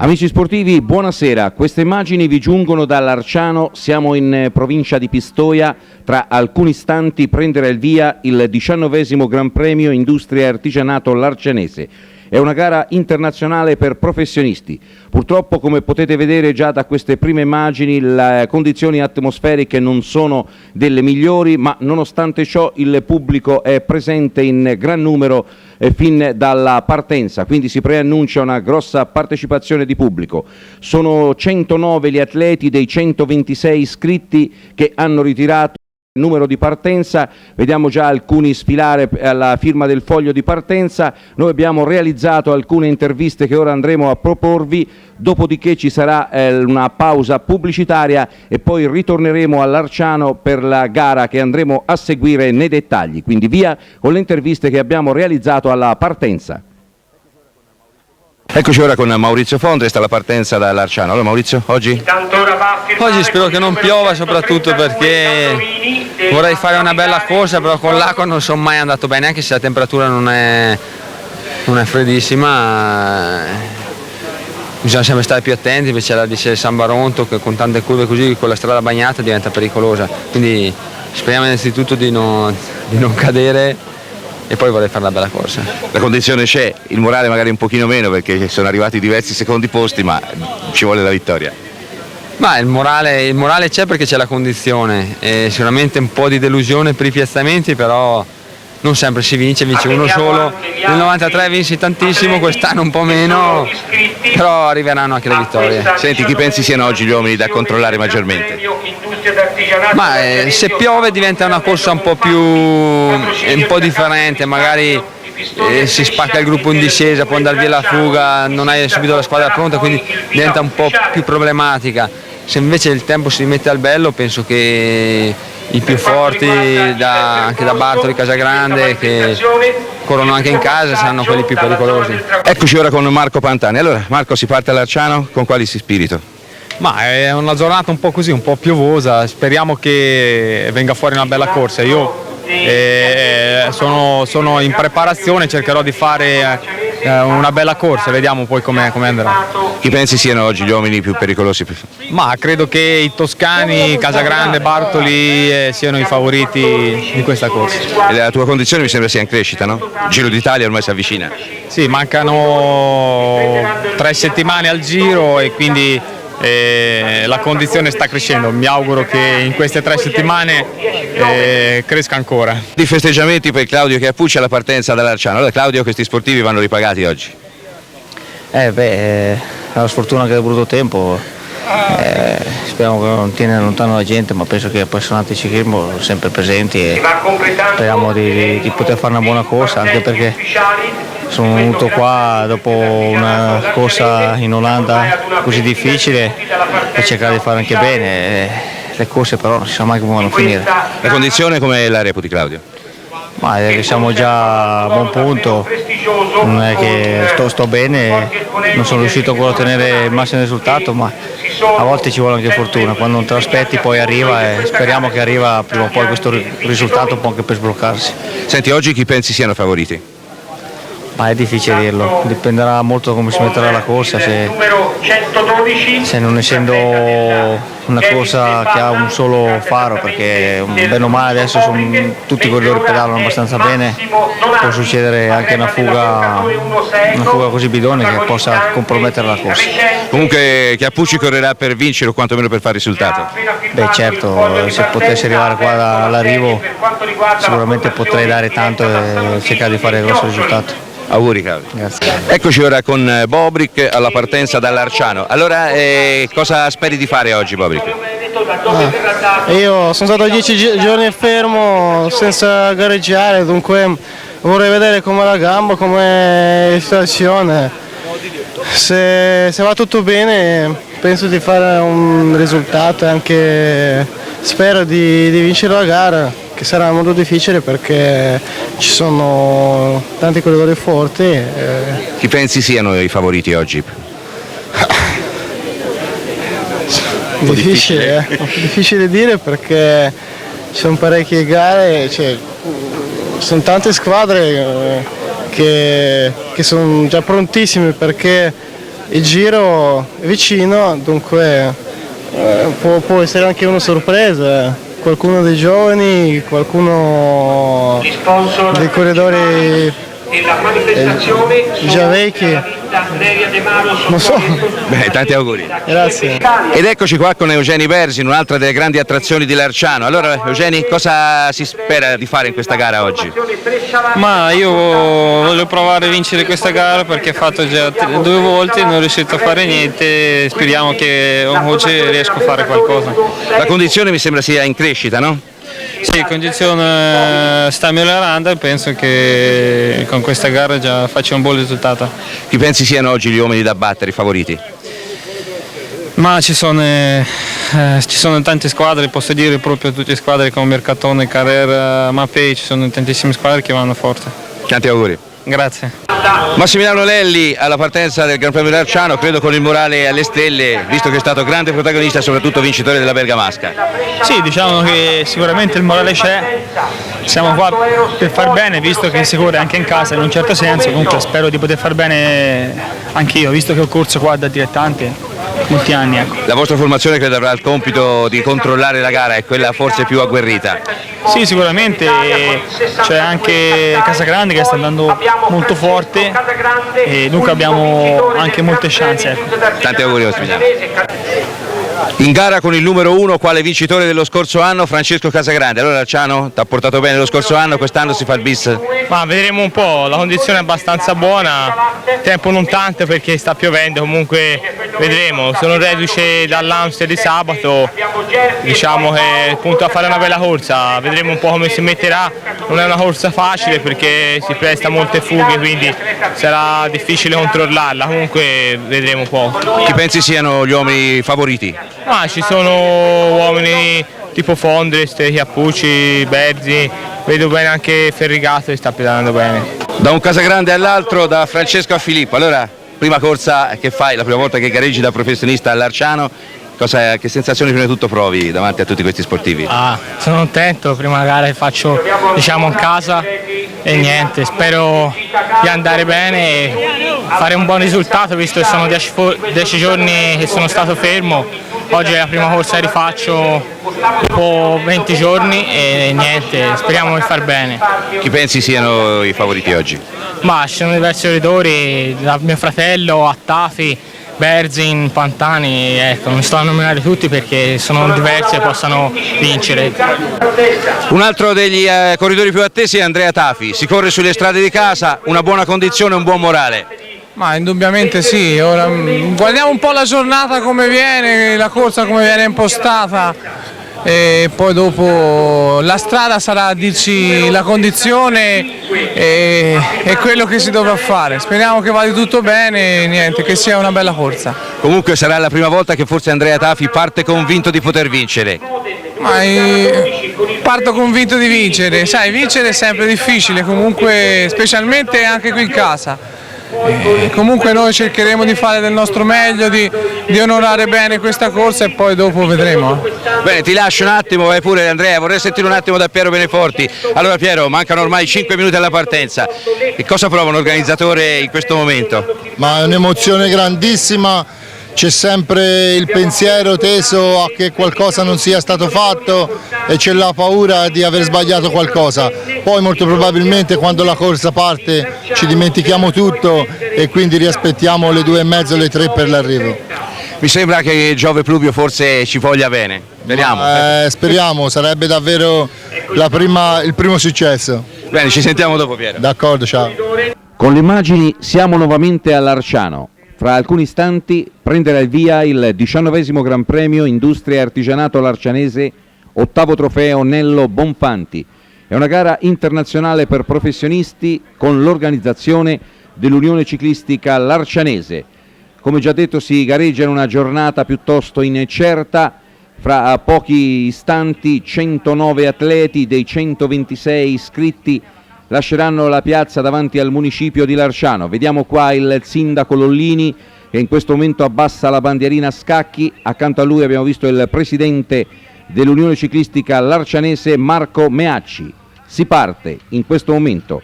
Amici sportivi, buonasera. Queste immagini vi giungono dall'Arciano, siamo in provincia di Pistoia, tra alcuni istanti prenderà il via il 19° Gran Premio Industria e Artigianato Larcianese. È una gara internazionale per professionisti. Purtroppo, come potete vedere già da queste prime immagini, le condizioni atmosferiche non sono delle migliori, ma nonostante ciò il pubblico è presente in gran numero fin dalla partenza, quindi si preannuncia una grossa partecipazione di pubblico. Sono 109 gli atleti dei 126 iscritti che hanno ritirato il numero di partenza. Vediamo già alcuni sfilare alla firma del foglio di partenza. Noi abbiamo realizzato alcune interviste che ora andremo a proporvi, dopodiché ci sarà una pausa pubblicitaria e poi ritorneremo all'Arciano per la gara che andremo a seguire nei dettagli. Quindi via con le interviste che abbiamo realizzato alla partenza. Eccoci ora con Maurizio Fondrest alla partenza dall'Arciano. Allora Maurizio, oggi? Oggi spero che non piova, soprattutto perché vorrei fare una bella corsa, però con l'acqua non sono mai andato bene, anche se la temperatura non è freddissima. Bisogna sempre stare più attenti, invece la dice San Baronto che con tante curve così, con la strada bagnata diventa pericolosa. Quindi speriamo innanzitutto di non cadere e poi vorrei fare una bella corsa. La condizione c'è, il morale magari un pochino meno perché sono arrivati diversi secondi posti, ma ci vuole la vittoria. Ma il morale c'è perché c'è la condizione, sicuramente un po' di delusione per i piazzamenti, però non sempre si vince uno solo. Nel 93 vinsi tantissimo, quest'anno un po' meno, però arriveranno anche le vittorie. Senti, chi pensi siano oggi gli uomini da controllare maggiormente? Ma se piove diventa una corsa un po' differente, magari si spacca il gruppo in discesa, può andare via la fuga, non hai subito la squadra pronta, quindi diventa un po' più problematica. Se invece il tempo si rimette al bello, penso che i più forti, anche da Bartoli, Casagrande, che corrono anche in casa, saranno quelli più pericolosi. Eccoci ora con Marco Pantani. Allora Marco, si parte all'Arciano con quali spirito? Ma è una giornata un po' così, un po' piovosa, speriamo che venga fuori una bella corsa. Io sono in preparazione, cercherò di fare una bella corsa, vediamo poi come andrà. Chi pensi siano oggi gli uomini più pericolosi? Ma credo che i toscani, Casagrande, Bartoli siano i favoriti di questa corsa. E la tua condizione mi sembra sia in crescita, no? Il Giro d'Italia ormai si avvicina. Sì, mancano 3 settimane al Giro e quindi la condizione sta crescendo. Mi auguro che in queste 3 settimane cresca ancora. Di festeggiamenti per Claudio Chiappucci alla partenza dall'Arciano. Allora Claudio, questi sportivi vanno ripagati oggi? È la sfortuna che è brutto tempo, speriamo che non tiene lontano la gente, ma penso che gli appassionati di ciclismo sono sempre presenti e speriamo di poter fare una buona corsa, anche perché sono venuto qua dopo una corsa in Olanda così difficile per cercare di fare anche bene. Le corse però non si sa mai come vanno a finire. La condizione come la reputi, Claudio? Ma che siamo già a buon punto, non è che sto bene, non sono riuscito ancora a ottenere il massimo risultato, ma a volte ci vuole anche fortuna, quando non te lo aspetti poi arriva e speriamo che arriva prima o poi questo risultato un po' anche per sbloccarsi. Senti, oggi chi pensi siano favoriti? Ma è difficile dirlo, dipenderà molto da come si metterà la corsa, se non essendo una corsa che ha un solo faro, perché bene o male adesso tutti i corridori pedalano abbastanza bene, può succedere anche una fuga così bidone che possa compromettere la corsa. Comunque Chiappucci correrà per vincere o quantomeno per fare risultato? Beh certo, se potessi arrivare qua all'arrivo sicuramente potrei dare tanto e cercare di fare il grosso risultato. Auguri Claudio. Grazie. Eccoci ora con Bobrick alla partenza dall'Arciano. Allora cosa speri di fare oggi, Bobrick? Io sono stato 10 giorni fermo senza gareggiare, dunque vorrei vedere com'è la gamba, com'è la situazione. Se va tutto bene penso di fare un risultato e anche spero di vincere la gara, che sarà molto difficile perché ci sono tanti corridori forti. Chi pensi siano i favoriti oggi? Difficile dire perché ci sono parecchie gare, sono tante squadre che sono già prontissime perché il giro è vicino, dunque può essere anche una sorpresa. Qualcuno dei giovani, qualcuno dei corridori già vecchi, non so. Beh, tanti auguri. Grazie. Ed eccoci qua con Eugeni Berzin, un'altra delle grandi attrazioni di Larciano. Allora Eugeni, cosa si spera di fare in questa gara oggi? Ma io voglio provare a vincere questa gara perché ho fatto già 2 volte, non ho riuscito a fare niente, speriamo che oggi riesco a fare qualcosa. La condizione mi sembra sia in crescita, no? Sì, la condizione sta migliorando e penso che con questa gara già faccio un buon risultato. Chi pensi siano oggi gli uomini da battere, i favoriti? Ma ci sono tante squadre, posso dire proprio tutte squadre come Mercatone, Carrera, Mapei, ci sono tantissime squadre che vanno forte. Tanti auguri. Grazie. Massimiliano Lelli alla partenza del Gran Premio di Larciano, credo con il morale alle stelle, visto che è stato grande protagonista e soprattutto vincitore della Bergamasca. Sì, diciamo che sicuramente il morale c'è, siamo qua per far bene, visto che si corre anche in casa in un certo senso, comunque spero di poter far bene anch'io, visto che ho corso qua da dilettante molti anni. Ecco. La vostra formazione credo avrà il compito di controllare la gara, è quella forse più agguerrita. Sì, sicuramente c'è anche Casagrande che sta andando molto forte e dunque abbiamo anche molte chance. Ecco. Tanti auguri Massimiliano. In gara con il numero 1, quale vincitore dello scorso anno, Francesco Casagrande. Allora Larciano ti ha portato bene lo scorso anno, quest'anno si fa il bis? Ma vedremo un po', la condizione è abbastanza buona, tempo non tanto perché sta piovendo, comunque vedremo. Sono reduce dall'Amstel di sabato, diciamo che punto a fare una bella corsa, vedremo un po' come si metterà, non è una corsa facile perché si presta a molte fughe, quindi sarà difficile controllarla, comunque vedremo un po'. Chi pensi siano gli uomini favoriti? Ma ci sono uomini tipo Fondrest, Chiappucci, Berzi, vedo bene anche Ferrigato che sta pedalando bene. Da un Casagrande all'altro, da Francesco a Filippo. Allora, prima corsa che fai, la prima volta che gareggi da professionista a Larciano, che sensazioni prima di tutto provi davanti a tutti questi sportivi? Sono contento, prima gara che faccio diciamo in casa e niente, spero di andare bene e fare un buon risultato visto che sono 10 giorni che sono stato fermo, oggi è la prima corsa che rifaccio dopo 20 giorni e niente, speriamo di far bene. Chi pensi siano i favoriti oggi? Ma ci sono diversi corridori, da mio fratello a Tafi, Berzin, Pantani, ecco, non sto a nominare tutti perché sono diversi e possano vincere. Un altro degli corridori più attesi è Andrea Tafi, si corre sulle strade di casa, una buona condizione, un buon morale. Ma indubbiamente sì, ora guardiamo un po' la giornata come viene, la corsa come viene impostata e poi dopo la strada sarà a dirci la condizione e quello che si dovrà fare. Speriamo che vada tutto bene e niente, che sia una bella corsa. Comunque sarà la prima volta che forse Andrea Tafi parte convinto di poter vincere. Parto convinto di vincere, sai, vincere è sempre difficile, comunque specialmente anche qui in casa. Comunque noi cercheremo di fare del nostro meglio, di onorare bene questa corsa e poi dopo vedremo. Bene, ti lascio un attimo, vai pure Andrea, vorrei sentire un attimo da Piero Beneforti. Allora Piero, mancano ormai 5 minuti alla partenza, e cosa prova un organizzatore in questo momento? Ma è un'emozione grandissima, c'è sempre il pensiero teso a che qualcosa non sia stato fatto e c'è la paura di aver sbagliato qualcosa. Poi molto probabilmente quando la corsa parte ci dimentichiamo tutto e quindi riaspettiamo le 2:30, le 3 per l'arrivo. Mi sembra che Giove Pluvio forse ci voglia bene, speriamo. Speriamo, sarebbe davvero il primo successo. Bene, ci sentiamo dopo Piero. D'accordo, ciao. Con le immagini siamo nuovamente a Larciano. Fra alcuni istanti prenderà il via il 19° Gran Premio Industria e Artigianato Larcianese, 8° trofeo Nello Bonfanti. È una gara internazionale per professionisti con l'organizzazione dell'Unione Ciclistica Larcianese. Come già detto si gareggia in una giornata piuttosto incerta, fra pochi istanti 109 atleti dei 126 iscritti lasceranno la piazza davanti al municipio di Larciano. Vediamo qua il sindaco Lollini che in questo momento abbassa la bandierina a scacchi, accanto a lui abbiamo visto il presidente dell'Unione Ciclistica Larcianese Marco Meacci. Si parte in questo momento.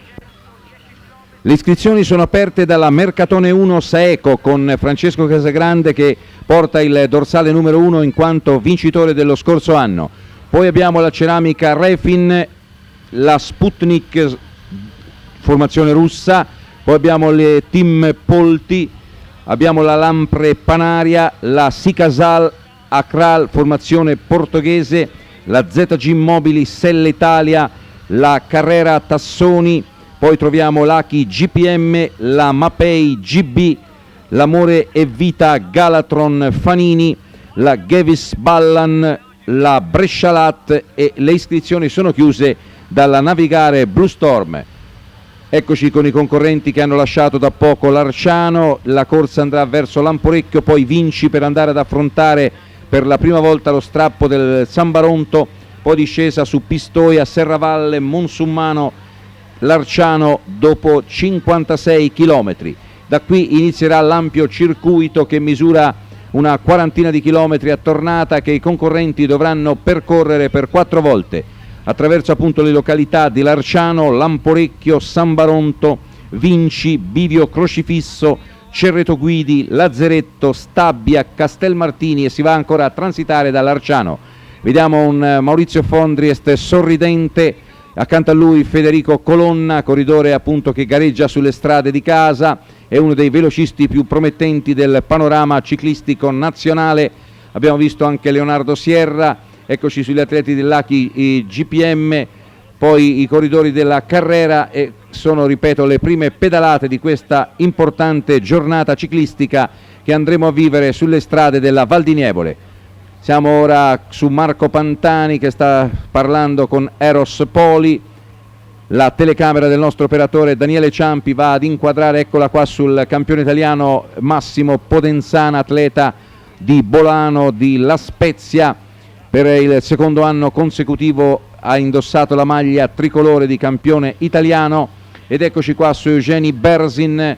Le iscrizioni sono aperte dalla Mercatone 1 Saeco con Francesco Casagrande che porta il dorsale numero 1 in quanto vincitore dello scorso anno. Poi abbiamo la ceramica Refin, la Sputnik formazione russa, poi abbiamo le Team Polti, abbiamo la Lampre Panaria, la Sicasal Acral formazione portoghese, la ZG Mobili Selle Italia, la Carrera Tassoni, poi troviamo l'Aki GPM, la Mapei GB, l'Amore e Vita Galatron Fanini, la Gevis Ballan, la Brescialat e le iscrizioni sono chiuse dalla Navigare Blue Storm. Eccoci con i concorrenti che hanno lasciato da poco l'Arciano, la corsa andrà verso Lamporecchio, poi Vinci per andare ad affrontare per la prima volta lo strappo del San Baronto, poi discesa su Pistoia, Serravalle, Monsummano, l'Arciano dopo 56 chilometri. Da qui inizierà l'ampio circuito che misura una quarantina di chilometri a tornata che i concorrenti dovranno percorrere per 4 volte attraverso appunto le località di Larciano, Lamporecchio, San Baronto, Vinci, Bivio Crocifisso, Cerreto Guidi, Lazzeretto, Stabia, Castelmartini e si va ancora a transitare da Larciano. Vediamo un Maurizio Fondriest sorridente, accanto a lui Federico Colonna, corridore appunto che gareggia sulle strade di casa, è uno dei velocisti più promettenti del panorama ciclistico nazionale. Abbiamo visto anche Leonardo Sierra, eccoci sugli atleti dell'Aki GPM, poi i corridori della Carrera e sono, ripeto, le prime pedalate di questa importante giornata ciclistica che andremo a vivere sulle strade della Val di Nievole. Siamo ora su Marco Pantani che sta parlando con Eros Poli. La telecamera del nostro operatore Daniele Ciampi va ad inquadrare, eccola qua, sul campione italiano Massimo Podenzana, atleta di Bolano di La Spezia. Per il secondo anno consecutivo ha indossato la maglia tricolore di campione italiano. Ed eccoci qua su Eugeni Berzin.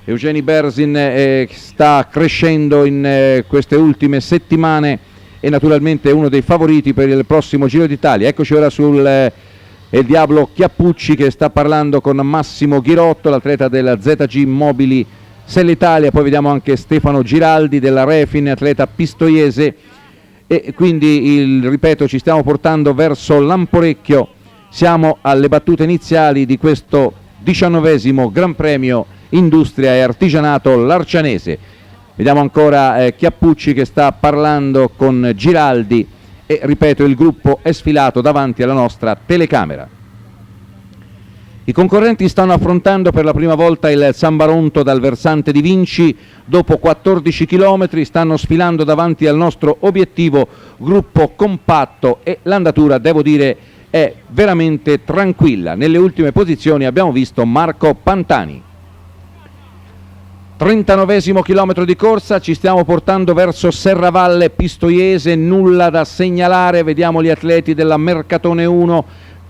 Eugeni Berzin sta crescendo in queste ultime settimane e naturalmente è uno dei favoriti per il prossimo Giro d'Italia. Eccoci ora sul El Diablo Chiappucci che sta parlando con Massimo Ghirotto, l'atleta della ZG Mobili Selle Italia. Poi vediamo anche Stefano Giraldi della Refin, atleta pistoiese. E quindi, ripeto, ci stiamo portando verso Lamporecchio. Siamo alle battute iniziali di questo 19° Gran Premio Industria e Artigianato Larcianese. Vediamo ancora Chiappucci che sta parlando con Giraldi e, ripeto, il gruppo è sfilato davanti alla nostra telecamera. I concorrenti stanno affrontando per la prima volta il San Baronto dal versante di Vinci. Dopo 14 km stanno sfilando davanti al nostro obiettivo, gruppo compatto, e l'andatura, devo dire, è veramente tranquilla. Nelle ultime posizioni abbiamo visto Marco Pantani. 39° chilometro di corsa, ci stiamo portando verso Serravalle Pistoiese, nulla da segnalare. Vediamo gli atleti della Mercatone 1,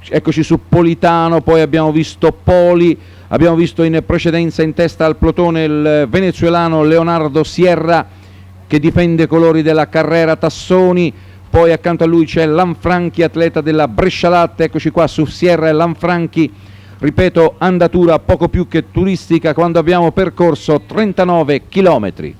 eccoci su Politano, poi abbiamo visto Poli, abbiamo visto in precedenza in testa al plotone il venezuelano Leonardo Sierra che difende i colori della Carrera Tassoni, poi accanto a lui c'è Lanfranchi, atleta della Brescialatte. Eccoci qua su Sierra e Lanfranchi. Ripeto, andatura poco più che turistica quando abbiamo percorso 39 chilometri.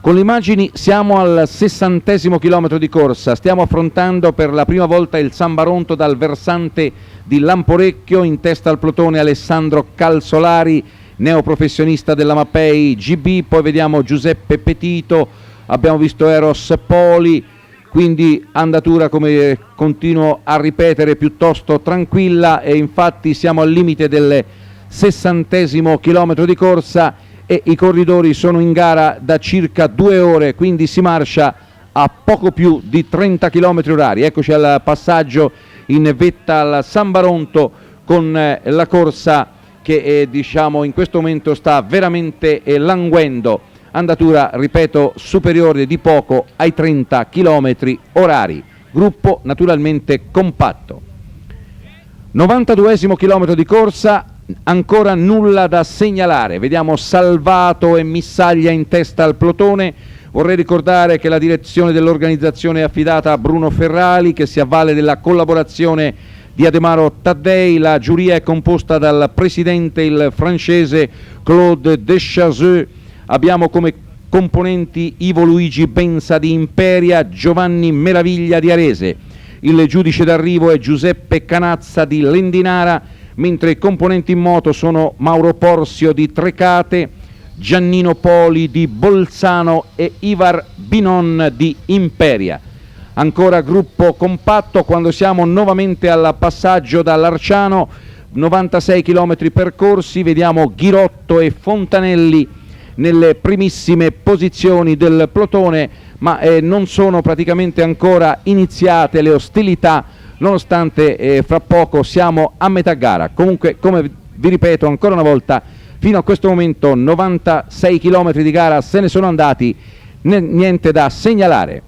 Con le immagini siamo al 60° chilometro di corsa, stiamo affrontando per la prima volta il San Baronto dal versante di Lamporecchio, in testa al plotone Alessandro Calzolari, neoprofessionista della Mapei GB, poi vediamo Giuseppe Petito, abbiamo visto Eros Poli, quindi andatura, come continuo a ripetere, piuttosto tranquilla, e infatti siamo al limite del 60° chilometro di corsa e i corridori sono in gara da circa 2 ore, quindi si marcia a poco più di 30 km orari. Eccoci al passaggio in vetta al San Baronto con la corsa che diciamo in questo momento sta veramente languendo. Andatura, ripeto, superiore di poco ai 30 km orari. Gruppo naturalmente compatto. 92° chilometro di corsa, ancora nulla da segnalare. Vediamo Salvato e Missaglia in testa al plotone. Vorrei ricordare che la direzione dell'organizzazione è affidata a Bruno Ferrali, che si avvale della collaborazione di di Ademaro Taddei. La giuria è composta dal presidente, il francese Claude Deschazeux. Abbiamo come componenti Ivo Luigi Benza di Imperia, Giovanni Meraviglia di Arese. Il giudice d'arrivo è Giuseppe Canazza di Lendinara, mentre i componenti in moto sono Mauro Porsio di Trecate, Giannino Poli di Bolzano e Ivar Binon di Imperia. Ancora gruppo compatto quando siamo nuovamente al passaggio dall'Arciano, 96 km percorsi, vediamo Ghirotto e Fontanelli nelle primissime posizioni del plotone, ma non sono praticamente ancora iniziate le ostilità, nonostante fra poco siamo a metà gara. Comunque, come vi ripeto ancora una volta, fino a questo momento 96 km di gara se ne sono andati, niente da segnalare.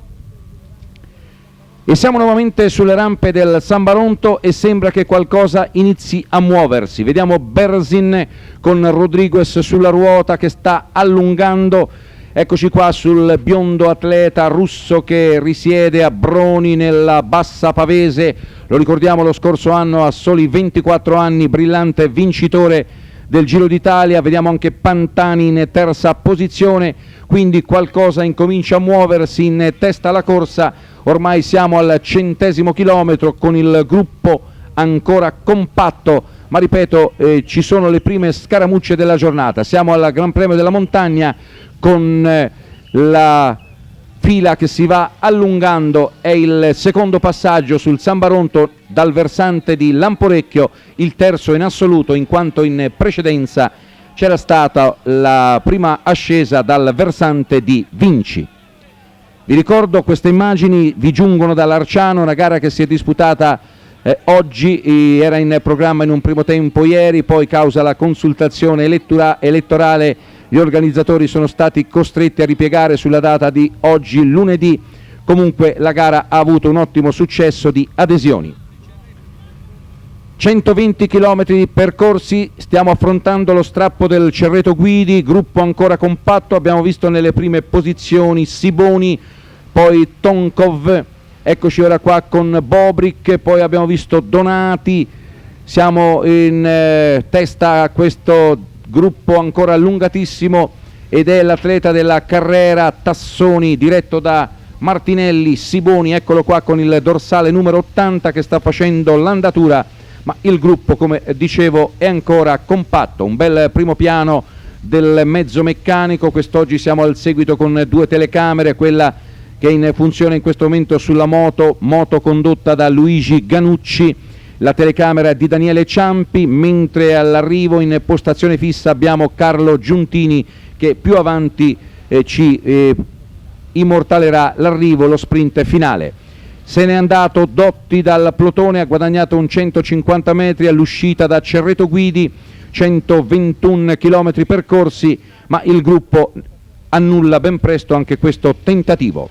E siamo nuovamente sulle rampe del San Baronto e sembra che qualcosa inizi a muoversi. Vediamo Berzin con Rodriguez sulla ruota che sta allungando. Eccoci qua sul biondo atleta russo che risiede a Broni nella Bassa Pavese. Lo ricordiamo, lo scorso anno a soli 24 anni, brillante vincitore del Giro d'Italia. Vediamo anche Pantani in terza posizione, quindi qualcosa incomincia a muoversi in testa alla corsa. Ormai siamo al 100° chilometro con il gruppo ancora compatto, ma ripeto, ci sono le prime scaramucce della giornata. Siamo al Gran Premio della Montagna con la fila che si va allungando. È il secondo passaggio sul San Baronto dal versante di Lamporecchio, il terzo in assoluto, in quanto in precedenza c'era stata la prima ascesa dal versante di Vinci. Vi ricordo, queste immagini vi giungono dall'Arciano, una gara che si è disputata oggi, era in programma in un primo tempo ieri, poi causa la consultazione elettorale gli organizzatori sono stati costretti a ripiegare sulla data di oggi, lunedì. Comunque la gara ha avuto un ottimo successo di adesioni. 120 km percorsi, stiamo affrontando lo strappo del Cerreto Guidi, gruppo ancora compatto. Abbiamo visto nelle prime posizioni Siboni, poi Tonkov, eccoci ora qua con Bobrick, poi abbiamo visto Donati. Siamo in testa a questo gruppo ancora allungatissimo ed è l'atleta della Carrera Tassoni, diretto da Martinelli. Siboni, eccolo qua con il dorsale numero 80 che sta facendo l'andatura, ma il gruppo, come dicevo, è ancora compatto. Un bel primo piano del mezzo meccanico. Quest'oggi siamo al seguito con 2 telecamere, quella che è in funzione in questo momento sulla moto condotta da Luigi Ganucci, la telecamera di Daniele Ciampi, mentre all'arrivo in postazione fissa abbiamo Carlo Giuntini che più avanti ci immortalerà l'arrivo, lo sprint finale. Se n'è andato Dotti dal plotone, ha guadagnato un 150 metri all'uscita da Cerreto Guidi, 121 km percorsi, ma il gruppo annulla ben presto anche questo tentativo.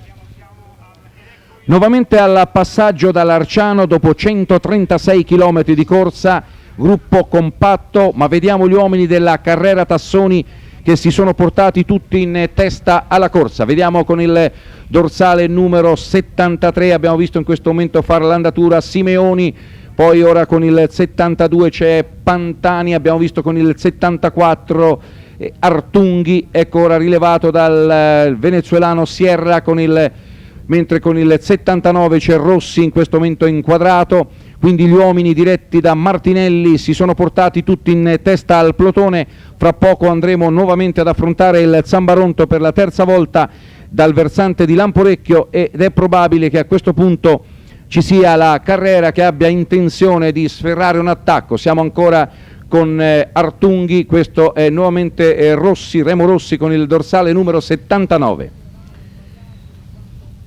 Nuovamente al passaggio dall'Arciano dopo 136 km di corsa, gruppo compatto, ma vediamo gli uomini della Carrera Tassoni che si sono portati tutti in testa alla corsa. Vediamo con il dorsale numero 73, abbiamo visto in questo momento fare l'andatura Simeoni, poi ora con il 72 c'è Pantani, abbiamo visto con il 74 Artunghi, ecco ora rilevato dal venezuelano Sierra, mentre con il 79 c'è Rossi in questo momento inquadrato. Quindi gli uomini diretti da Martinelli si sono portati tutti in testa al plotone. Fra poco andremo nuovamente ad affrontare il San Baronto per la terza volta dal versante di Lamporecchio ed è probabile che a questo punto ci sia la Carrera che abbia intenzione di sferrare un attacco. Siamo ancora con Artunghi, questo è nuovamente Remo Rossi con il dorsale numero 79.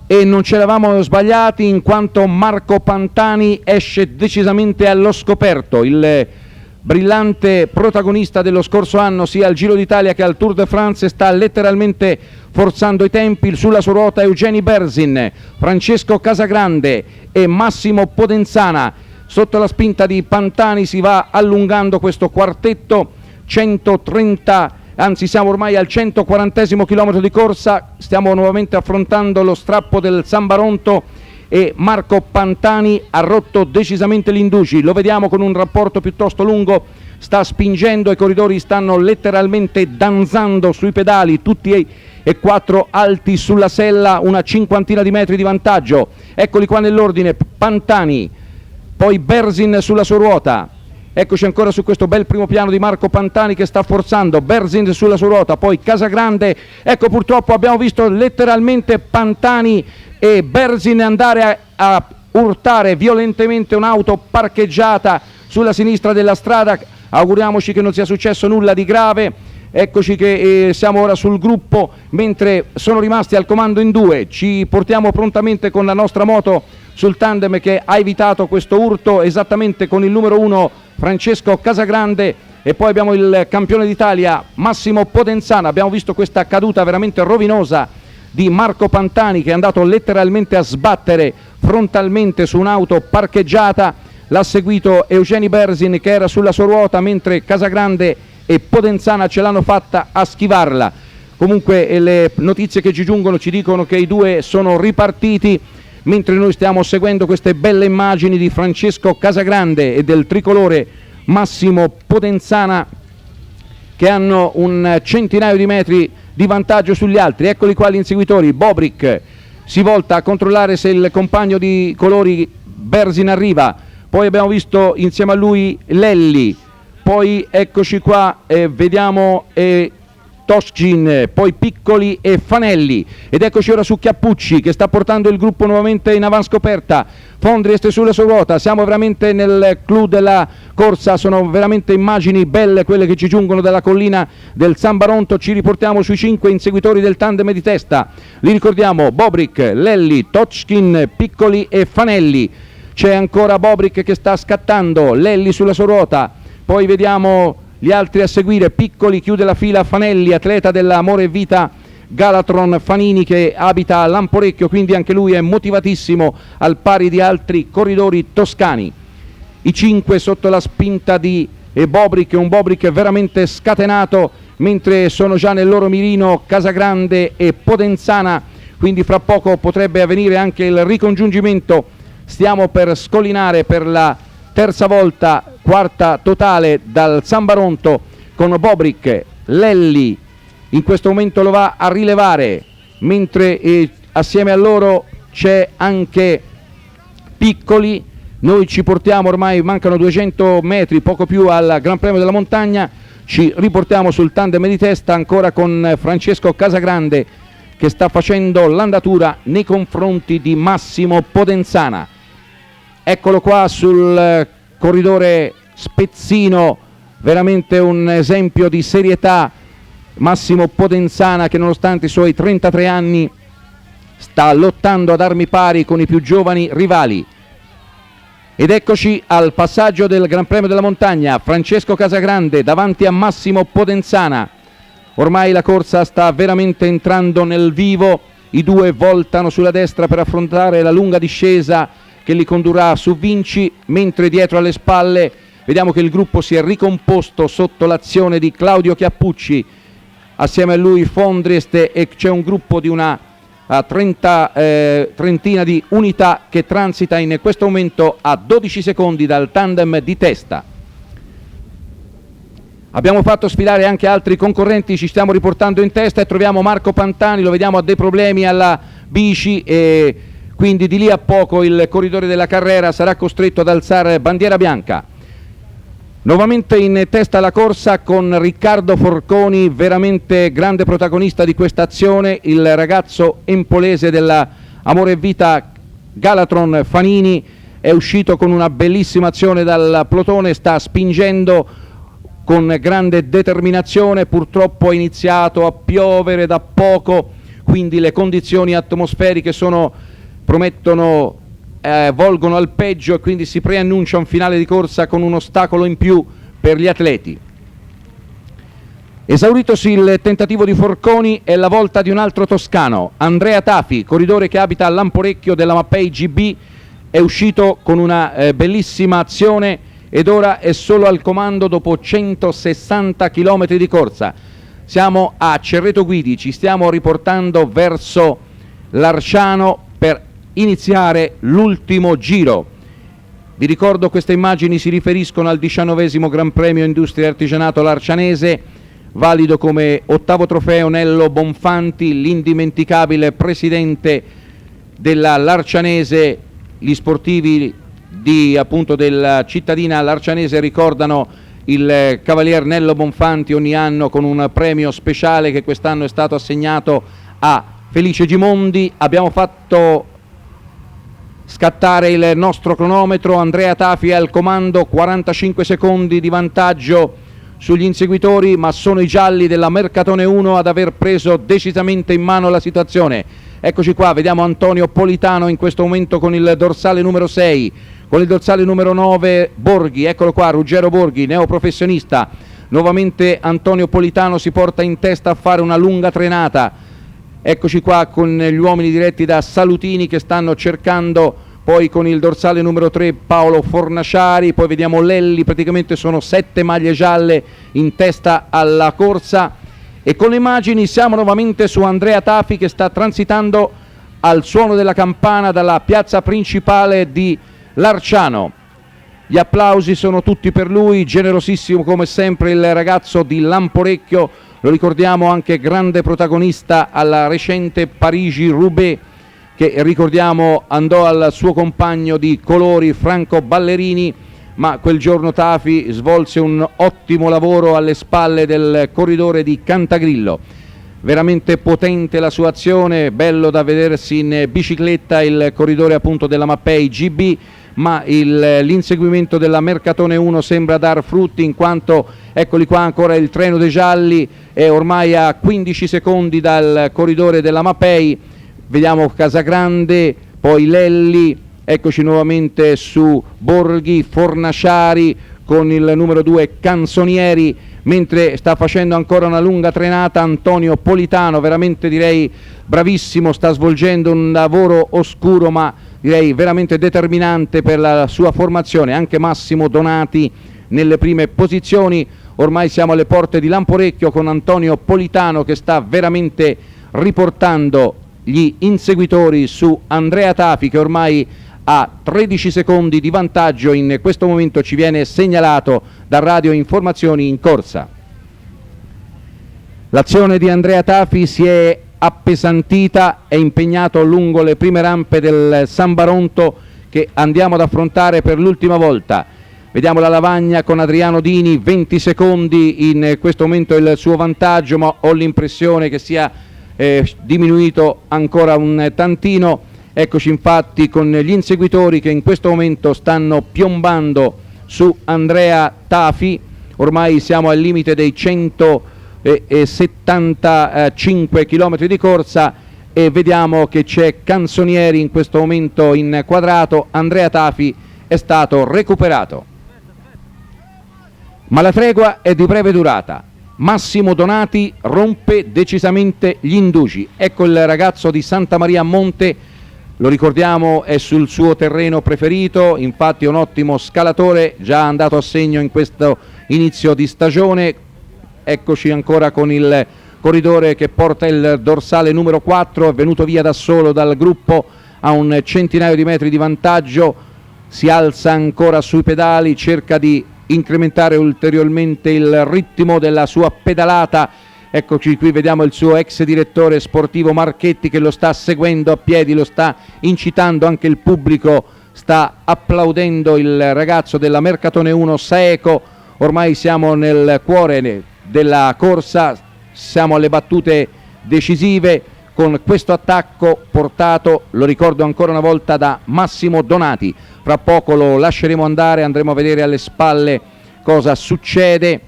E non ci eravamo sbagliati, in quanto Marco Pantani esce decisamente allo scoperto. Il brillante protagonista dello scorso anno sia al Giro d'Italia che al Tour de France sta letteralmente forzando i tempi. Sulla sua ruota Eugeni Berzin, Francesco Casagrande e Massimo Podenzana. Sotto la spinta di Pantani si va allungando questo quartetto. Siamo ormai al 140° chilometro di corsa, stiamo nuovamente affrontando lo strappo del San Baronto e Marco Pantani ha rotto decisamente gli indugi, lo vediamo con un rapporto piuttosto lungo, sta spingendo, i corridori stanno letteralmente danzando sui pedali, tutti e 4 alti sulla sella, una cinquantina di metri di vantaggio. Eccoli qua nell'ordine: Pantani, poi Berzin sulla sua ruota, eccoci ancora su questo bel primo piano di Marco Pantani che sta forzando, Berzin sulla sua ruota, poi Casagrande, ecco purtroppo abbiamo visto letteralmente Pantani e Berzin andare a urtare violentemente un'auto parcheggiata sulla sinistra della strada. Auguriamoci che non sia successo nulla di grave. Eccoci che siamo ora sul gruppo, mentre sono rimasti al comando in 2, ci portiamo prontamente con la nostra moto sul tandem che ha evitato questo urto, esattamente con il numero 1 Francesco Casagrande, e poi abbiamo il campione d'Italia Massimo Podenzana. Abbiamo visto questa caduta veramente rovinosa di Marco Pantani che è andato letteralmente a sbattere frontalmente su un'auto parcheggiata, l'ha seguito Eugeni Berzin che era sulla sua ruota, mentre Casagrande e Podenzana ce l'hanno fatta a schivarla. Comunque le notizie che ci giungono ci dicono che i due sono ripartiti, mentre noi stiamo seguendo queste belle immagini di Francesco Casagrande e del tricolore Massimo Podenzana che hanno un centinaio di metri di vantaggio sugli altri. Eccoli qua gli inseguitori. Bobrick si volta a controllare se il compagno di colori Berzin arriva, poi abbiamo visto insieme a lui Lelli, poi eccoci qua, vediamo Toschin, poi Piccoli e Fanelli, ed eccoci ora su Chiappucci che sta portando il gruppo nuovamente in avanscoperta. Fondriest sulla sua ruota, siamo veramente nel clou della corsa, sono veramente immagini belle quelle che ci giungono dalla collina del San Baronto. Ci riportiamo sui 5 inseguitori del tandem di testa, li ricordiamo: Bobrick, Lelli, Toschin, Piccoli e Fanelli. C'è ancora Bobrick che sta scattando, Lelli sulla sua ruota, poi vediamo gli altri a seguire. Piccoli chiude la fila Fanelli, atleta dell'Amore e Vita Galatron Fanini che abita a Lamporecchio, quindi anche lui è motivatissimo al pari di altri corridori toscani. I 5 sotto la spinta di Bobrick, un Bobrick veramente scatenato, mentre sono già nel loro mirino Casagrande e Podenzana, quindi fra poco potrebbe avvenire anche il ricongiungimento. Stiamo per scollinare per la terza volta, quarta totale dal San Baronto, con Bobrick. Lelli in questo momento lo va a rilevare, mentre assieme a loro c'è anche Piccoli. Noi ci portiamo, ormai mancano 200 metri, poco più, al Gran Premio della Montagna. Ci riportiamo sul tandem di testa ancora con Francesco Casagrande che sta facendo l'andatura nei confronti di Massimo Podenzana. Eccolo qua sul corridore spezzino, veramente un esempio di serietà, Massimo Podenzana, che nonostante i suoi 33 anni sta lottando ad armi pari con i più giovani rivali. Ed eccoci al passaggio del Gran Premio della Montagna, Francesco Casagrande davanti a Massimo Podenzana. Ormai la corsa sta veramente entrando nel vivo, i due voltano sulla destra per affrontare la lunga discesa che li condurrà su Vinci, mentre dietro alle spalle vediamo che il gruppo si è ricomposto sotto l'azione di Claudio Chiappucci, assieme a lui Fondriest, e c'è un gruppo di una trentina di unità che transita in questo momento a 12 secondi dal tandem di testa. Abbiamo fatto sfilare anche altri concorrenti, ci stiamo riportando in testa e troviamo Marco Pantani, lo vediamo ha dei problemi alla bici e quindi di lì a poco il corridore della carrera sarà costretto ad alzare bandiera bianca. Nuovamente in testa alla corsa con Riccardo Forconi, veramente grande protagonista di questa azione, il ragazzo empolese della Amore e Vita Galatron Fanini è uscito con una bellissima azione dal plotone, sta spingendo con grande determinazione, purtroppo è iniziato a piovere da poco, quindi le condizioni atmosferiche promettono, volgono al peggio e quindi si preannuncia un finale di corsa con un ostacolo in più per gli atleti. Esauritosi il tentativo di Forconi, è la volta di un altro toscano, Andrea Tafi, corridore che abita a Lamporecchio della Mappei GB, è uscito con una bellissima azione ed ora è solo al comando dopo 160 km di corsa. Siamo a Cerreto Guidi, ci stiamo riportando verso Larciano per iniziare l'ultimo giro. Vi ricordo, queste immagini si riferiscono al 19° Gran Premio Industria e Artigianato Larcianese, valido come 8° trofeo Nello Bonfanti, l'indimenticabile presidente della Larcianese. Gli sportivi della cittadina larcianese ricordano il cavalier Nello Bonfanti ogni anno con un premio speciale che quest'anno è stato assegnato a Felice Gimondi. Abbiamo fatto scattare il nostro cronometro, Andrea Tafi al comando, 45 secondi di vantaggio sugli inseguitori, ma sono i gialli della Mercatone 1 ad aver preso decisamente in mano la situazione. Eccoci qua, vediamo Antonio Politano in questo momento con il dorsale numero 6, con il dorsale numero 9 Borghi, eccolo qua, Ruggero Borghi, neoprofessionista. Nuovamente Antonio Politano si porta in testa a fare una lunga trenata. Eccoci qua con gli uomini diretti da Salutini che stanno cercando, poi con il dorsale numero 3 Paolo Fornaciari, poi vediamo Lelli, praticamente sono 7 maglie gialle in testa alla corsa. E con le immagini siamo nuovamente su Andrea Tafi che sta transitando al suono della campana dalla piazza principale di Larciano. Gli applausi sono tutti per lui, generosissimo come sempre il ragazzo di Lamporecchio, lo ricordiamo anche grande protagonista alla recente Parigi-Roubaix, che ricordiamo andò al suo compagno di colori Franco Ballerini, ma quel giorno Tafi svolse un ottimo lavoro alle spalle del corridore di Cantagrillo. Veramente potente la sua azione, bello da vedersi in bicicletta il corridore appunto della Mapei GB, ma l'inseguimento della Mercatone 1 sembra dar frutti, in quanto eccoli qua ancora il treno dei gialli è ormai a 15 secondi dal corridore della Mapei. Vediamo Casagrande, poi Lelli, eccoci nuovamente su Borghi, Fornaciari con il numero 2 Canzonieri, mentre sta facendo ancora una lunga trenata Antonio Politano, veramente direi bravissimo, sta svolgendo un lavoro oscuro ma direi veramente determinante per la sua formazione. Anche Massimo Donati nelle prime posizioni. Ormai siamo alle porte di Lamporecchio con Antonio Politano che sta veramente riportando gli inseguitori su Andrea Tafi, che ormai ha 13 secondi di vantaggio, in questo momento ci viene segnalato da Radio Informazioni in corsa. L'azione di Andrea Tafi si è appesantita, è impegnato lungo le prime rampe del San Baronto che andiamo ad affrontare per l'ultima volta. Vediamo la lavagna con Adriano Dini, 20 secondi in questo momento il suo vantaggio, ma ho l'impressione che sia diminuito ancora un tantino. Eccoci infatti con gli inseguitori che in questo momento stanno piombando su Andrea Tafi. Ormai siamo al limite dei 175 km di corsa e vediamo che c'è Canzonieri in questo momento inquadrato. Andrea Tafi è stato recuperato, ma la tregua è di breve durata. Massimo Donati rompe decisamente gli indugi. Ecco il ragazzo di Santa Maria a Monte, lo ricordiamo, è sul suo terreno preferito, infatti è un ottimo scalatore, già andato a segno in questo inizio di stagione. Eccoci ancora con il corridore che porta il dorsale numero 4, è venuto via da solo dal gruppo, a un centinaio di metri di vantaggio, si alza ancora sui pedali, cerca di incrementare ulteriormente il ritmo della sua pedalata. Eccoci qui, vediamo il suo ex direttore sportivo Marchetti che lo sta seguendo a piedi, lo sta incitando, anche il pubblico sta applaudendo il ragazzo della Mercatone 1 Saeco. Ormai siamo nel cuore della corsa, siamo alle battute decisive con questo attacco portato, lo ricordo ancora una volta, da Massimo Donati. Fra poco lo lasceremo andare, andremo a vedere alle spalle cosa succede.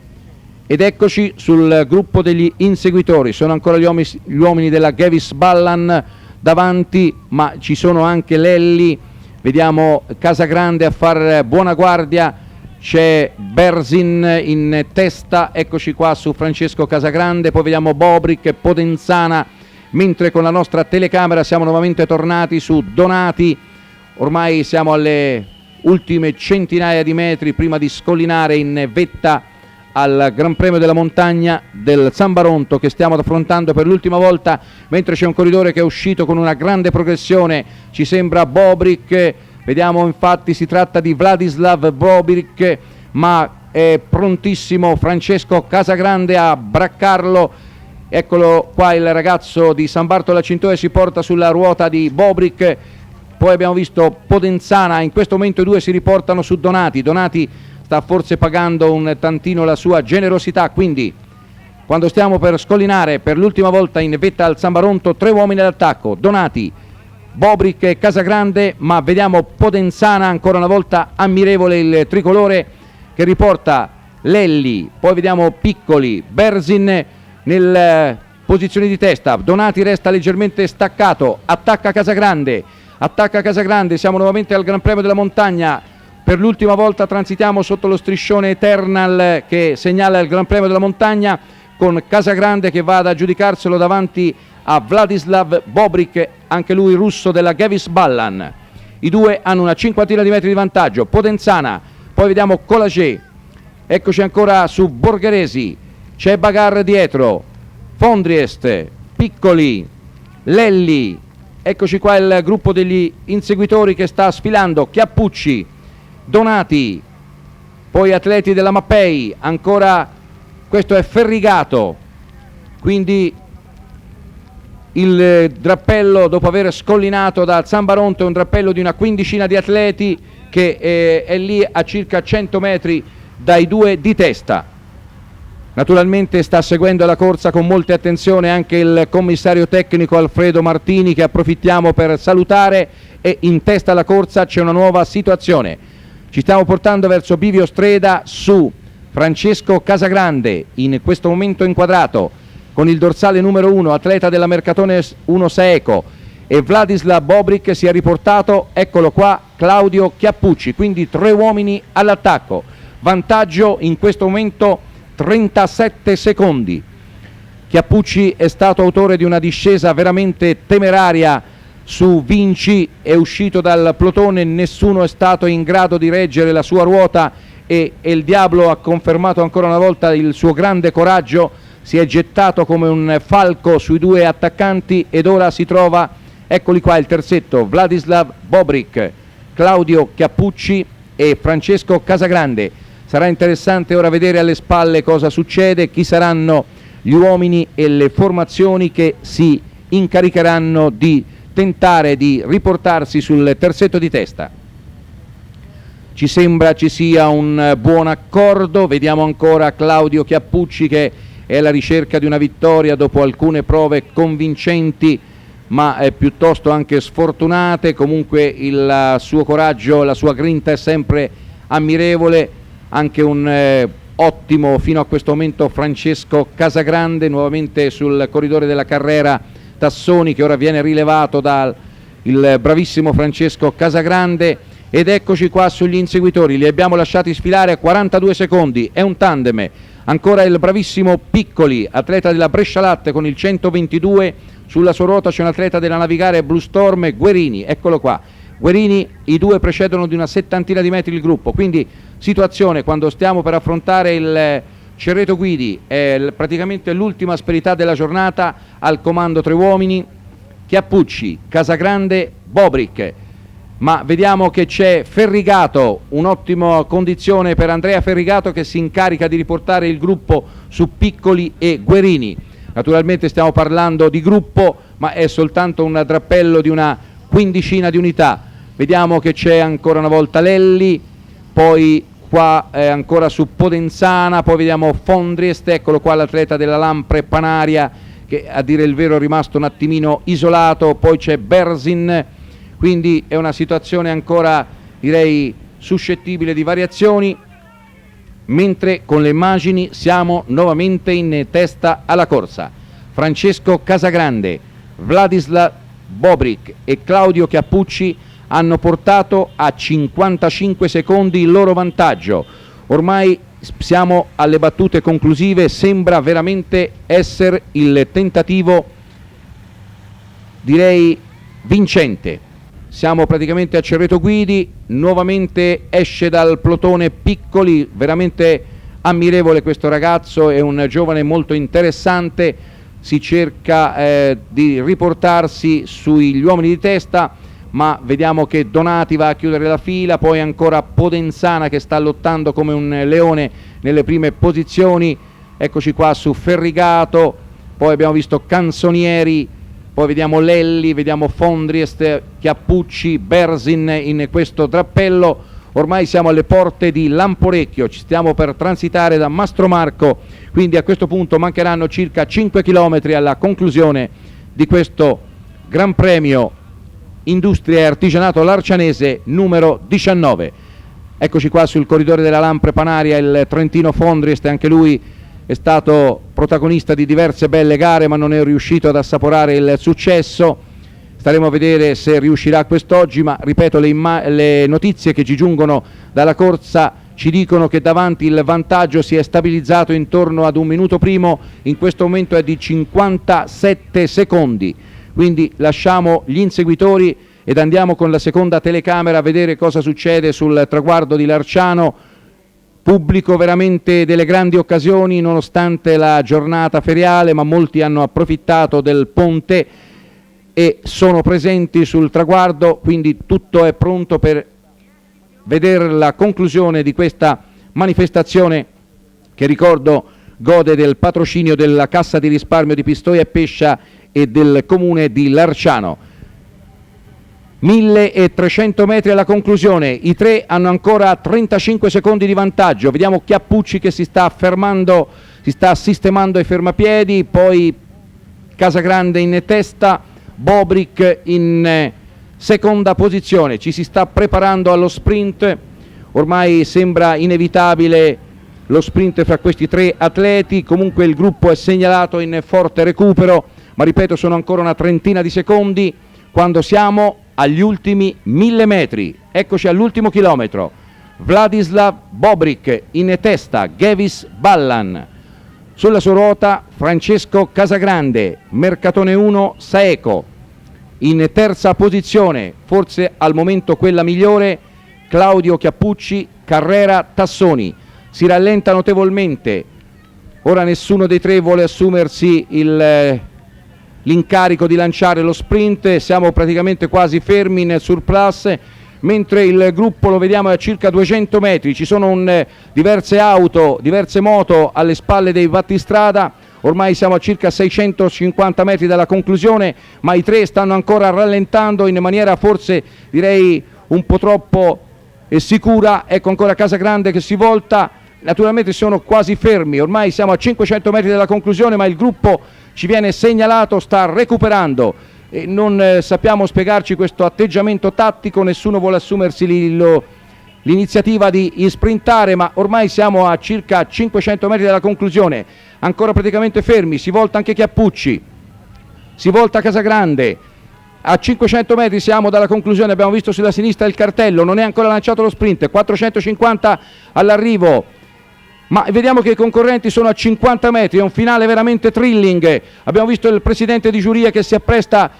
Ed eccoci sul gruppo degli inseguitori, sono ancora gli uomini della Gavis Ballan davanti, ma ci sono anche Lelli, vediamo Casagrande a far buona guardia, c'è Berzin in testa, eccoci qua su Francesco Casagrande, poi vediamo Bobrick e Podenzana, mentre con la nostra telecamera siamo nuovamente tornati su Donati. Ormai siamo alle ultime centinaia di metri prima di scollinare in vetta al Gran Premio della Montagna del Zambaronto che stiamo affrontando per l'ultima volta, mentre c'è un corridore che è uscito con una grande progressione, ci sembra Bobrick, vediamo infatti si tratta di Vladislav Bobrick, ma è prontissimo Francesco Casagrande a braccarlo. Eccolo qua il ragazzo di San Bartolo Cintoia, si porta sulla ruota di Bobrick. Poi abbiamo visto Podenzana, in questo momento i due si riportano su Donati sta forse pagando un tantino la sua generosità, quindi quando stiamo per scollinare per l'ultima volta in vetta al Zambaronto, 3 uomini all'attacco, Donati, Bobrick e Casagrande, ma vediamo Podenzana ancora una volta, ammirevole il tricolore che riporta Lelli, poi vediamo Piccoli, Berzin nelle posizioni di testa, Donati resta leggermente staccato, attacca Casagrande, siamo nuovamente al Gran Premio della Montagna, per l'ultima volta transitiamo sotto lo striscione Eternal che segnala il Gran Premio della Montagna, con Casagrande che va ad aggiudicarselo davanti a Vladislav Bobrick, anche lui russo della Gevis Ballan. I due hanno una cinquantina di metri di vantaggio, Podenzana, poi vediamo Colaget, eccoci ancora su Borgheresi, c'è Bagar dietro, Fondriest, Piccoli, Lelli, eccoci qua il gruppo degli inseguitori che sta sfilando, Chiappucci, Donati, poi atleti della Mappei, ancora questo è Ferrigato, quindi il drappello dopo aver scollinato da Zambaronto è un drappello di una quindicina di atleti che è lì a circa 100 metri dai due di testa. Naturalmente sta seguendo la corsa con molta attenzione anche il commissario tecnico Alfredo Martini, che approfittiamo per salutare, e in testa alla corsa c'è una nuova situazione. Ci stiamo portando verso Bivio Streda su Francesco Casagrande, in questo momento inquadrato con il dorsale numero 1, atleta della Mercatone 1 Saeco, e Vladislav Bobrick si è riportato, eccolo qua, Claudio Chiappucci, quindi 3 uomini all'attacco, vantaggio in questo momento 37 secondi. Chiappucci è stato autore di una discesa veramente temeraria su Vinci, è uscito dal plotone, nessuno è stato in grado di reggere la sua ruota e il Diablo ha confermato ancora una volta il suo grande coraggio, si è gettato come un falco sui 2 attaccanti ed ora si trova, eccoli qua il terzetto, Vladislav Bobrick, Claudio Chiappucci e Francesco Casagrande. Sarà interessante ora vedere alle spalle cosa succede, chi saranno gli uomini e le formazioni che si incaricheranno di tentare di riportarsi sul terzetto di testa. Ci sembra ci sia un buon accordo, vediamo ancora Claudio Chiappucci che è alla ricerca di una vittoria dopo alcune prove convincenti ma piuttosto anche sfortunate. Comunque il suo coraggio, la sua grinta è sempre ammirevole. Anche un ottimo fino a questo momento Francesco Casagrande, nuovamente sul corridore della Carrera Tassoni, che ora viene rilevato dal bravissimo Francesco Casagrande. Ed eccoci qua sugli inseguitori, li abbiamo lasciati sfilare a 42 secondi, è un tandem, ancora il bravissimo Piccoli, atleta della Brescialatte con il 122, sulla sua ruota c'è un atleta della Navigare Blue Storm, Guerini, eccolo qua, Guerini, i due precedono di una settantina di metri il gruppo, quindi situazione quando stiamo per affrontare il Cerreto Guidi, è praticamente l'ultima asperità della giornata, al comando 3 uomini, Chiappucci, Casagrande, Bobrick, ma vediamo che c'è Ferrigato, un'ottima condizione per Andrea Ferrigato che si incarica di riportare il gruppo su Piccoli e Guerini. Naturalmente stiamo parlando di gruppo, ma è soltanto un drappello di una quindicina di unità. Vediamo che c'è ancora una volta Lelli, poi qua ancora su Podenzana, poi vediamo Fondriest, eccolo qua l'atleta della Lampre Panaria che a dire il vero è rimasto un attimino isolato, poi c'è Berzin, quindi è una situazione ancora direi suscettibile di variazioni, mentre con le immagini siamo nuovamente in testa alla corsa. Francesco Casagrande, Vladislav Bobrick e Claudio Chiappucci hanno portato a 55 secondi il loro vantaggio. Ormai siamo alle battute conclusive, sembra veramente essere il tentativo direi vincente. Siamo praticamente a Cerreto Guidi, nuovamente esce dal plotone Piccoli, veramente ammirevole questo ragazzo, è un giovane molto interessante, si cerca di riportarsi sugli uomini di testa, ma vediamo che Donati va a chiudere la fila, poi ancora Podenzana che sta lottando come un leone nelle prime posizioni, eccoci qua su Ferrigato, poi abbiamo visto Canzonieri, poi vediamo Lelli, vediamo Fondriest, Chiappucci, Bersin in questo drappello. Ormai siamo alle porte di Lamporecchio, ci stiamo per transitare da Mastromarco, quindi a questo punto mancheranno circa 5 km alla conclusione di questo Gran Premio Industria e Artigianato Larcianese numero 19. Eccoci qua sul corridore della Lampre Panaria il trentino Fondriest, anche lui è stato protagonista di diverse belle gare ma non è riuscito ad assaporare il successo. Staremo a vedere se riuscirà quest'oggi, ma ripeto, le notizie che ci giungono dalla corsa ci dicono che davanti il vantaggio si è stabilizzato intorno ad un minuto primo, in questo momento è di 57 secondi. Quindi lasciamo gli inseguitori ed andiamo con la seconda telecamera a vedere cosa succede sul traguardo di Larciano. Pubblico veramente delle grandi occasioni nonostante la giornata feriale, ma molti hanno approfittato del ponte e sono presenti sul traguardo, quindi tutto è pronto per vedere la conclusione di questa manifestazione che, ricordo, gode del patrocinio della Cassa di Risparmio di Pistoia e Pescia e del comune di Larciano. 1300 metri alla conclusione, i tre hanno ancora 35 secondi di vantaggio, vediamo Chiappucci che si sta fermando, si sta sistemando ai fermapiedi, poi Casagrande in testa, Bobrick in seconda posizione, ci si sta preparando allo sprint, ormai sembra inevitabile lo sprint fra questi tre atleti, comunque il gruppo è segnalato in forte recupero, ma ripeto sono ancora una trentina di secondi quando siamo agli ultimi 1000 metri, eccoci all'ultimo chilometro, Vladislav Bobrick in testa, Gevis Ballan, sulla sua ruota Francesco Casagrande, Mercatone 1 Saeco, in terza posizione, forse al momento quella migliore, Claudio Chiappucci, Carrera Tassoni, si rallenta notevolmente, ora nessuno dei tre vuole assumersi l'incarico di lanciare lo sprint, siamo praticamente quasi fermi nel surplus, mentre il gruppo lo vediamo a circa 200 metri, ci sono diverse auto, diverse moto alle spalle dei battistrada, ormai siamo a circa 650 metri dalla conclusione, ma i tre stanno ancora rallentando in maniera forse direi un po' troppo sicura, ecco ancora Casagrande che si volta, naturalmente sono quasi fermi, ormai siamo a 500 metri dalla conclusione, ma il gruppo ci viene segnalato, sta recuperando e non sappiamo spiegarci questo atteggiamento tattico, nessuno vuole assumersi l'iniziativa di sprintare, ma ormai siamo a circa 500 metri dalla conclusione, ancora praticamente fermi, si volta anche Chiappucci, si volta Casagrande, a 500 metri siamo dalla conclusione, abbiamo visto sulla sinistra il cartello, non è ancora lanciato lo sprint, 450 all'arrivo, ma vediamo che i concorrenti sono a 50 metri, è un finale veramente thrilling, abbiamo visto il presidente di giuria che si appresta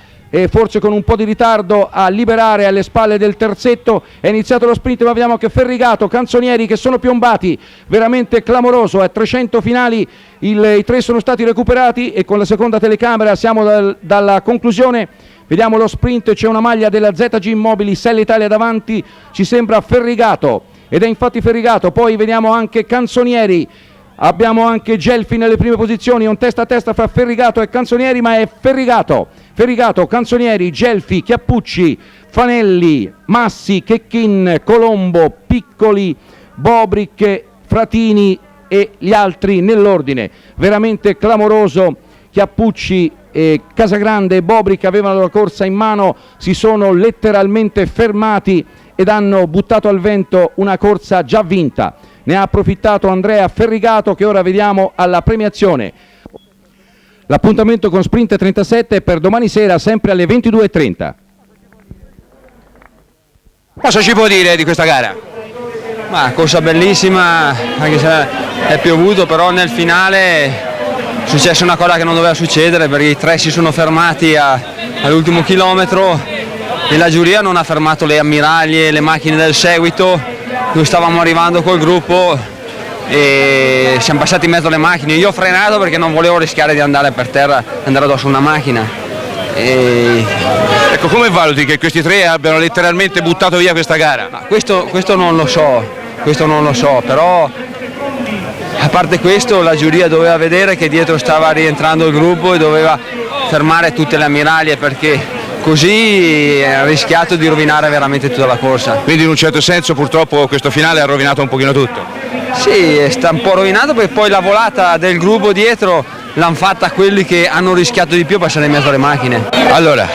forse con un po' di ritardo a liberare alle spalle del terzetto, è iniziato lo sprint, ma vediamo che Ferrigato, Canzonieri che sono piombati, veramente clamoroso, a 300 finali i tre sono stati recuperati e con la seconda telecamera siamo dalla conclusione, vediamo lo sprint, c'è una maglia della ZG Immobili, Selle Italia davanti, ci sembra Ferrigato, ed è infatti Ferrigato, poi vediamo anche Canzonieri, abbiamo anche Gelfi nelle prime posizioni, un testa a testa fra Ferrigato e Canzonieri, ma è Ferrigato, Canzonieri, Gelfi, Chiappucci, Fanelli, Massi, Checchin, Colombo, Piccoli, Bobrick, Fratini e gli altri nell'ordine, veramente clamoroso, Chiappucci, Casagrande e Bobrick avevano la corsa in mano, si sono letteralmente fermati ed hanno buttato al vento una corsa già vinta. Ne ha approfittato Andrea Ferrigato che ora vediamo alla premiazione. L'appuntamento con Sprint 37 è per domani sera sempre alle 22:30. Cosa ci può dire di questa gara? Ma corsa bellissima, anche se è piovuto, però nel finale è successa una cosa che non doveva succedere perché i tre si sono fermati all'ultimo chilometro e la giuria non ha fermato le ammiraglie e le macchine del seguito. Noi stavamo arrivando col gruppo e siamo passati in mezzo alle macchine. Io ho frenato perché non volevo rischiare di andare per terra, andare addosso a una macchina. Ecco, come valuti che questi tre abbiano letteralmente buttato via questa gara? Ma questo non lo so, però a parte questo la giuria doveva vedere che dietro stava rientrando il gruppo e doveva fermare tutte le ammiraglie, perché così ha rischiato di rovinare veramente tutta la corsa. Quindi in un certo senso purtroppo questo finale ha rovinato un pochino tutto. Sì, sta un po' rovinato perché poi la volata del gruppo dietro l'hanno fatta quelli che hanno rischiato di più a passare in mezzo alle macchine. Allora,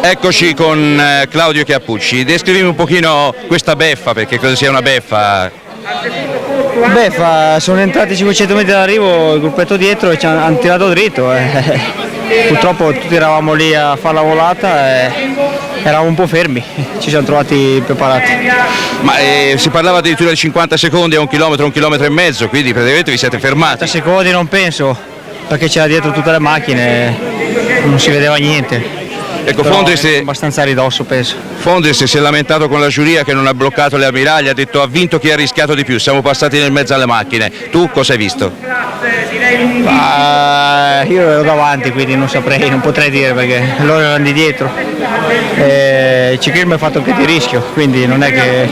eccoci con Claudio Chiappucci, descrivimi un pochino questa beffa, perché cosa sia una beffa? Sono entrati 500 metri dall'arrivo, il gruppetto dietro e ci hanno tirato dritto. Purtroppo tutti eravamo lì a fare la volata e eravamo un po' fermi, ci siamo trovati preparati. Ma si parlava addirittura di 50 secondi a un chilometro e mezzo, quindi praticamente vi siete fermati. 50 secondi non penso, perché c'era dietro tutte le macchine, non si vedeva niente. Ecco, abbastanza a ridosso penso. Fonders si è lamentato con la giuria che non ha bloccato le ammiraglie, ha detto ha vinto chi ha rischiato di più, siamo passati nel mezzo alle macchine. Tu cosa hai visto? Io ero davanti, quindi non saprei, non potrei dire perché loro erano di dietro. Il ciclismo è fatto anche di rischio, quindi non è che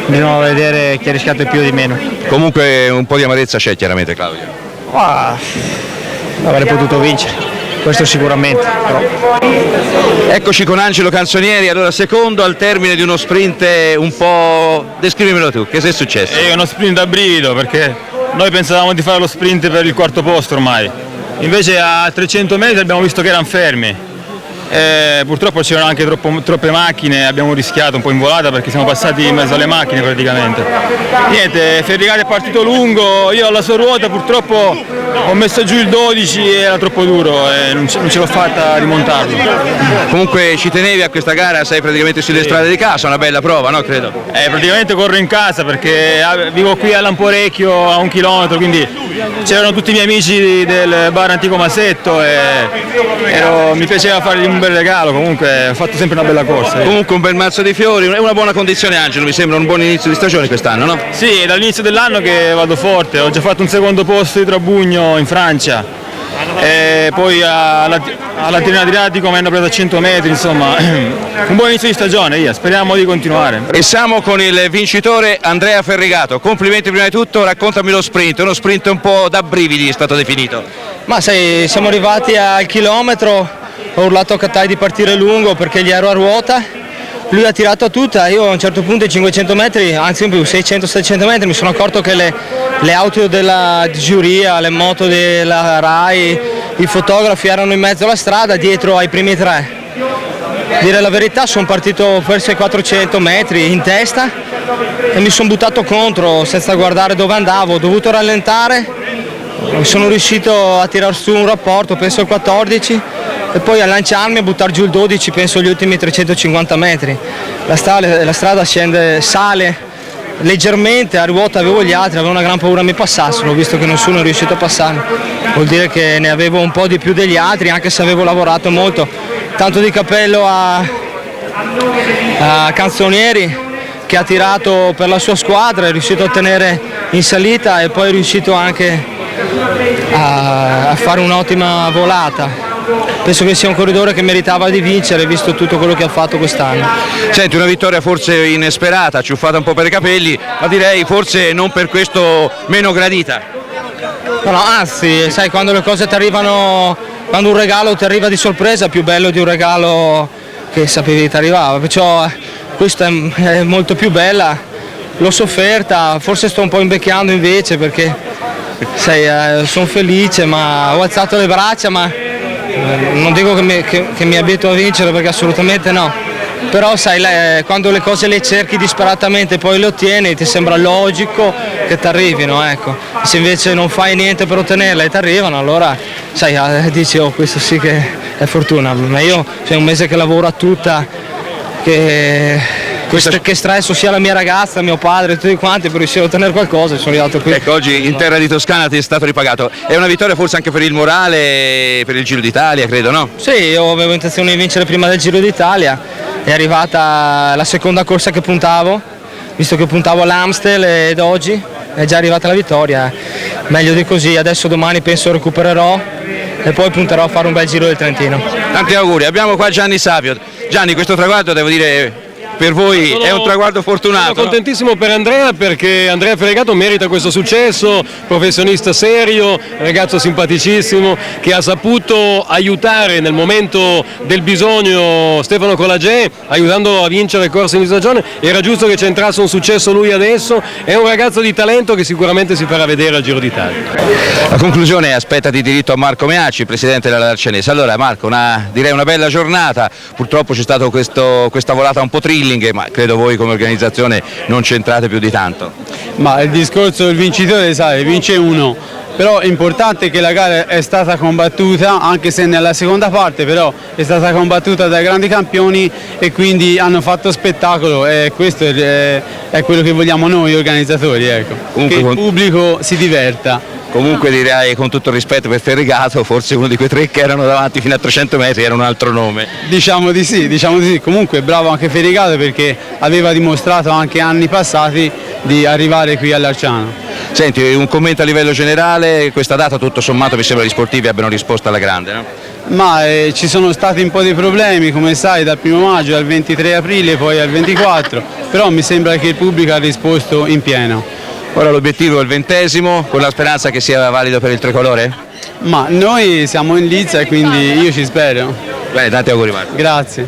bisogna vedere chi ha rischiato di più o di meno. Comunque un po' di amarezza c'è chiaramente, Claudio. Avrei potuto vincere, questo sicuramente. Però. Eccoci con Angelo Canzonieri, allora secondo al termine di uno sprint un po'... descrivimelo tu, che è successo? È uno sprint a brivido perché noi pensavamo di fare lo sprint per il quarto posto ormai, invece a 300 metri abbiamo visto che erano fermi. Purtroppo c'erano anche troppe macchine, abbiamo rischiato un po' in volata perché siamo passati in mezzo alle macchine praticamente. Niente, Ferrigari è partito lungo, io alla sua ruota purtroppo ho messo giù il 12 e era troppo duro e non ce l'ho fatta rimontarlo. Comunque ci tenevi a questa gara, sei praticamente sulle strade di casa, una bella prova, no? Credo. Praticamente corro in casa perché vivo qui a Lamporecchio a 1 chilometro, quindi c'erano tutti i miei amici del bar Antico Masetto e mi piaceva fargli un bel regalo, comunque ho fatto sempre una bella corsa. Comunque un bel mazzo di fiori, è una buona condizione Angelo, mi sembra un buon inizio di stagione quest'anno, no? Sì, è dall'inizio dell'anno che vado forte, ho già fatto un secondo posto di Trabugno in Francia. E poi alla Tirreno Adriatico mi hanno preso a 100 metri, insomma un buon inizio di stagione, speriamo di continuare. E siamo con il vincitore Andrea Ferrigato, complimenti prima di tutto, raccontami lo sprint, uno sprint un po' da brividi è stato definito. Ma sai, siamo arrivati al chilometro, ho urlato a Cattai di partire lungo perché gli ero a ruota, lui ha tirato a tutta, io a un certo punto ai 500 metri, anzi in più 600-700 metri mi sono accorto che le auto della giuria, le moto della RAI, i fotografi erano in mezzo alla strada dietro ai primi tre. Dire la verità, sono partito verso i 400 metri in testa e mi sono buttato contro senza guardare dove andavo, ho dovuto rallentare, sono riuscito a tirar su un rapporto, penso il 14, e poi a lanciarmi e buttare giù il 12, penso gli ultimi 350 metri. La strada sale leggermente, a ruota avevo gli altri, avevo una gran paura mi passassero, visto che nessuno è riuscito a passare. Vuol dire che ne avevo un po' di più degli altri, anche se avevo lavorato molto. Tanto di cappello a Canzonieri, che ha tirato per la sua squadra, è riuscito a tenere in salita e poi è riuscito anche a fare un'ottima volata. Penso che sia un corridore che meritava di vincere visto tutto quello che ha fatto quest'anno. Senti, una vittoria forse inesperata, ciuffata un po' per i capelli, ma direi forse non per questo meno gradita. No, anzi, sai, quando le cose ti arrivano, quando un regalo ti arriva di sorpresa è più bello di un regalo che sapevi ti arrivava, perciò questa è molto più bella, l'ho sofferta, forse sto un po' invecchiando invece perché sai, sono felice, ma ho alzato le braccia, ma non dico che mi abituo a vincere perché assolutamente no, però sai, quando le cose le cerchi disperatamente e poi le ottieni ti sembra logico che ti arrivino, ecco. Se invece non fai niente per ottenerle e ti arrivano, allora sai, dici oh, questo sì che è fortuna, ma io c'è un mese che lavoro a tutta, che stress sia la mia ragazza, mio padre, tutti quanti per riuscire a ottenere qualcosa, sono arrivato qui. Ecco, oggi in terra di Toscana ti è stato ripagato, è una vittoria forse anche per il morale, per il Giro d'Italia, credo, no? Sì, io avevo intenzione di vincere prima del Giro d'Italia, è arrivata la seconda corsa che puntavo, visto che puntavo all'Amstel ed oggi, è già arrivata la vittoria, meglio di così. Adesso domani penso recupererò e poi punterò a fare un bel giro del Trentino. Tanti auguri, abbiamo qua Gianni Savio. Gianni, questo traguardo devo dire per voi è un traguardo fortunato. Sono contentissimo per Andrea, perché Andrea Feregato merita questo successo, professionista serio, ragazzo simpaticissimo che ha saputo aiutare nel momento del bisogno Stefano Colagè, aiutando a vincere corse in stagione. Era giusto che c'entrasse un successo lui adesso, è un ragazzo di talento che sicuramente si farà vedere al Giro d'Italia. La conclusione aspetta di diritto a Marco Meacci, presidente della Larcenese. Allora Marco, direi una bella giornata, purtroppo c'è stato questa volata un po' thrilling, ma credo voi come organizzazione non c'entrate più di tanto. Ma il discorso del vincitore, sai, vince uno, però è importante che la gara è stata combattuta, anche se nella seconda parte però è stata combattuta dai grandi campioni e quindi hanno fatto spettacolo, e questo è quello che vogliamo noi organizzatori, ecco. Comunque, che il pubblico si diverta. Comunque direi, con tutto il rispetto per Feregato, forse uno di quei tre che erano davanti fino a 300 metri era un altro nome. Diciamo di sì. Comunque bravo anche Feregato, perché aveva dimostrato anche anni passati di arrivare qui all'Arciano. Senti, un commento a livello generale, questa data tutto sommato mi sembra gli sportivi abbiano risposto alla grande, no? Ma ci sono stati un po' di problemi, come sai, dal 1 maggio al 23 aprile, poi al 24, però mi sembra che il pubblico ha risposto in pieno. Ora l'obiettivo è il 20°, con la speranza che sia valido per il tricolore? Ma noi siamo in lizza e quindi io ci spero. Bene, tanti auguri Marco. Grazie.